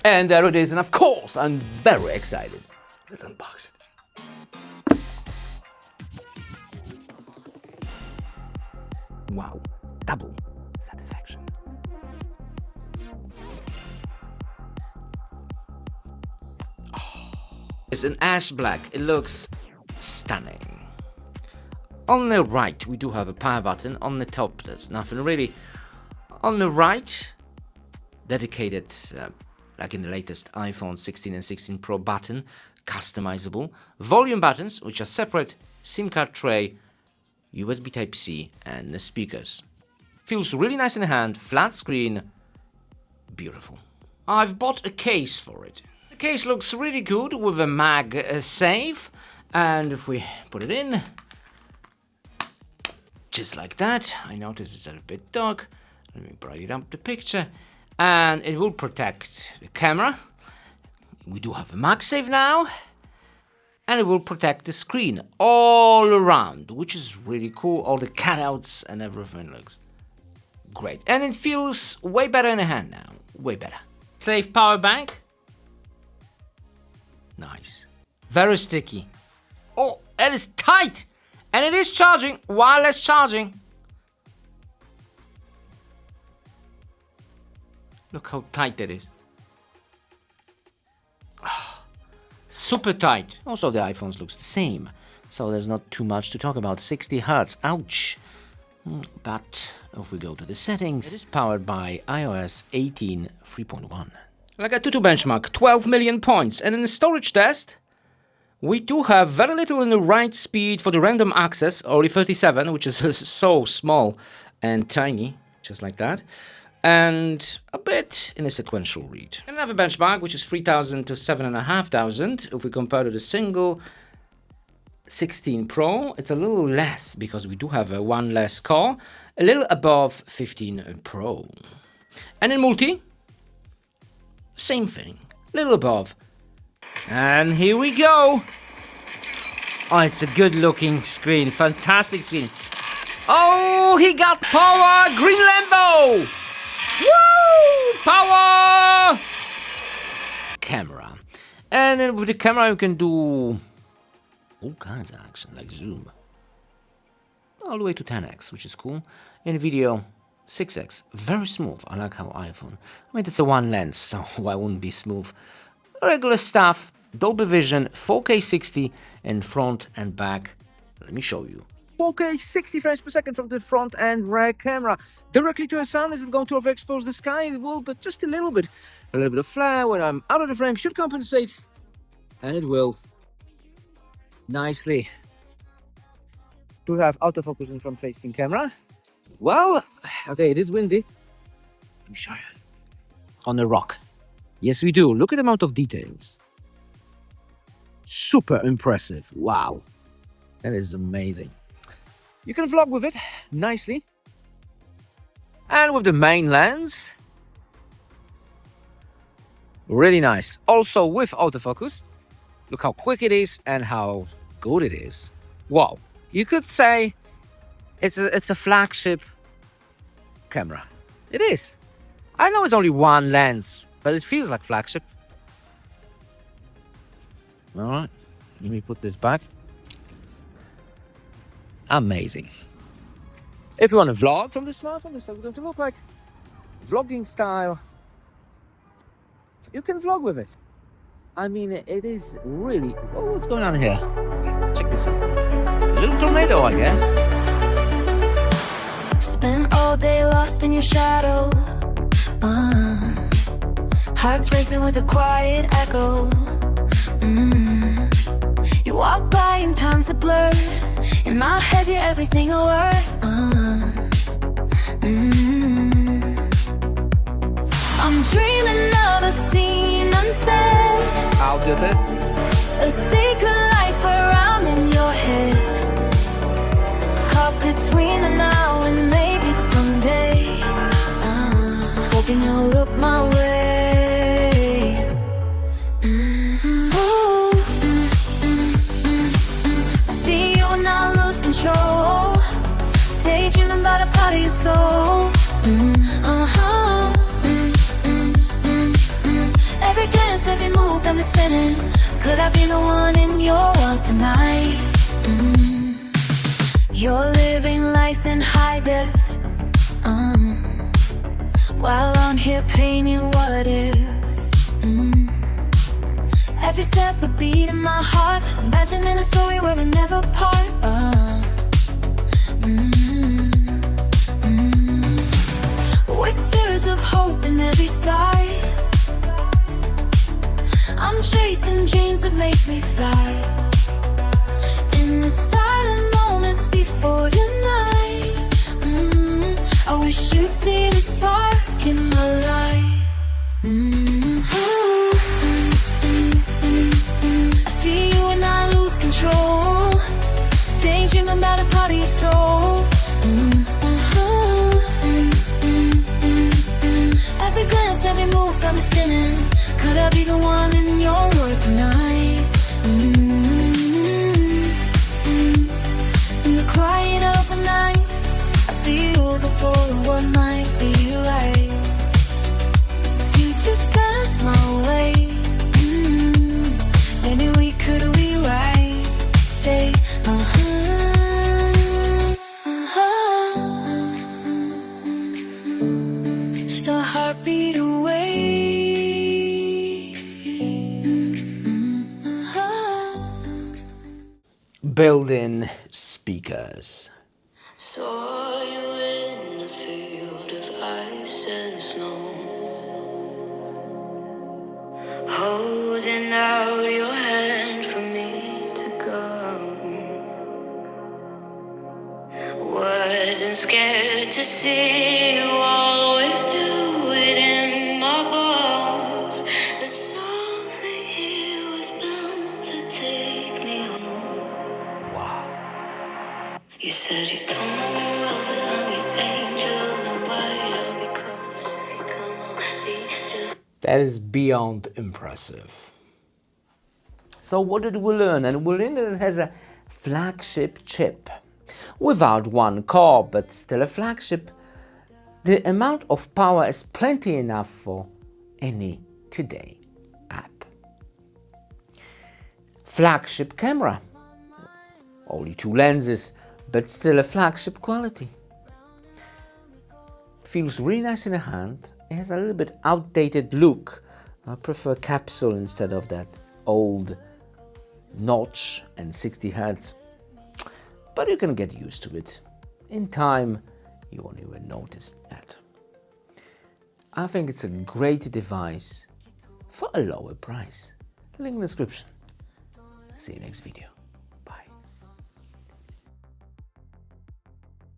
And there it is, and of course, I'm very excited. Let's unbox it. Wow, double satisfaction. Oh. It's an ash black, it looks stunning. On the right, we do have a power button. On the top, there's nothing really. On the right, dedicated, like in the latest iPhone 16 and 16 Pro button, customizable. Volume buttons, which are separate, SIM card tray, USB Type-C, and the speakers. Feels really nice in the hand, flat screen, beautiful. I've bought a case for it. The case looks really good with a MagSafe, and if we put it in, just like that. I notice it's a bit dark. Let me brighten up the picture. And it will protect the camera. We do have a MagSafe now. And it will protect the screen all around, which is really cool. All the cutouts and everything looks great. And it feels way better in the hand now. Way better. Safe power bank. Nice. Very sticky. Oh, it is tight. And it is charging, wireless charging. Look how tight that is. Super tight. Also, the iPhones looks the same. So there's not too much to talk about. 60 Hz, ouch. But if we go to the settings, it is powered by iOS 18 3.1. Like a Tutu benchmark, 12 million points. And in the storage test, we do have very little in the write speed for the random access, only 37, which is so small and tiny, just like that. And a bit in a sequential read. Another benchmark, which is 3,000 to 7,500. If we compare to the single 16 Pro, it's a little less because we do have a one less core, a little above 15 Pro. And in multi, same thing, a little above. And here we go. Oh, it's a good looking screen. Fantastic screen. Oh, he got power. Green Lambo. Woo! Power. Camera. And then with the camera you can do all kinds of action, like zoom. All the way to 10x, which is cool. In video, 6x. Very smooth. I like how iPhone. I mean, it's a one lens, so why wouldn't it be smooth? Regular stuff, Dolby Vision, 4K 60 in front and back. Let me show you. 4K 60 frames per second from the front and rear camera. Directly to the sun. Is it going to overexpose the sky? It will, but just a little bit. A little bit of flare when I'm out of the frame should compensate. And it will. Nicely. Do have autofocus in front facing camera. Well, okay, it is windy. Let me show you. On the rock. Yes, we do. Look at the amount of details. Super impressive. Wow. That is amazing. You can vlog with it nicely. And with the main lens. Really nice. Also with autofocus. Look how quick it is and how good it is. Wow. You could say it's a flagship camera. It is. I know it's only one lens, but it feels like flagship. All right, let me put this back. Amazing. If you want to vlog from the smartphone, this is going to look like vlogging style. You can vlog with it. I mean, it is really... Oh, what's going on here? Check this out. A little tornado, I guess. Spent all day lost in your shadow. Hearts racing with a quiet echo. You walk by and time's a blur. In my head, you're everything a word. I'm dreaming of a scene unsaid. I'll do this. A secret life around in your head. Caught between the now and maybe someday. Hoping you'll look my way. I see you and I lose control. Daydreaming about a part of your soul. Every move, got me spinning. Could I be the one in your world tonight? You're living life in high def, while I'm here painting what ifs. Every step a beat in my heart, imagining a story where we never part. Whispers of hope in every side. I'm chasing dreams that make me fly. In the silent moments before the night, I wish you'd see the spark in my light. I see you and I lose control, daydreaming about a part of your soul. Every glance, every move got me spinning. Could I be the one in your world tonight? In the quiet of the night, I feel the pull of what might be right. If you just dance my way, maybe we could rewrite day. Just a heartbeat away. Built-in speakers. Saw you in a field of ice and snow, holding out your hand for me to go. Wasn't scared to see you, always knew it in my bones that something here was bound to take me home. Wow. You said you don't know me well, but I'm your angel in white. I'll be close if you come on, be just. That is beyond impressive. So what did we learn? And we learned that it has a flagship chip. Without one core, but still a flagship, the amount of power is plenty enough for any today app. Flagship camera. Only 2 lenses, but still a flagship quality. Feels really nice in the hand. It has a little bit outdated look. I prefer capsule instead of that old notch and 60 Hz. But you can get used to it. In time, you won't even notice that. I think it's a great device for a lower price. Link in the description. See you next video.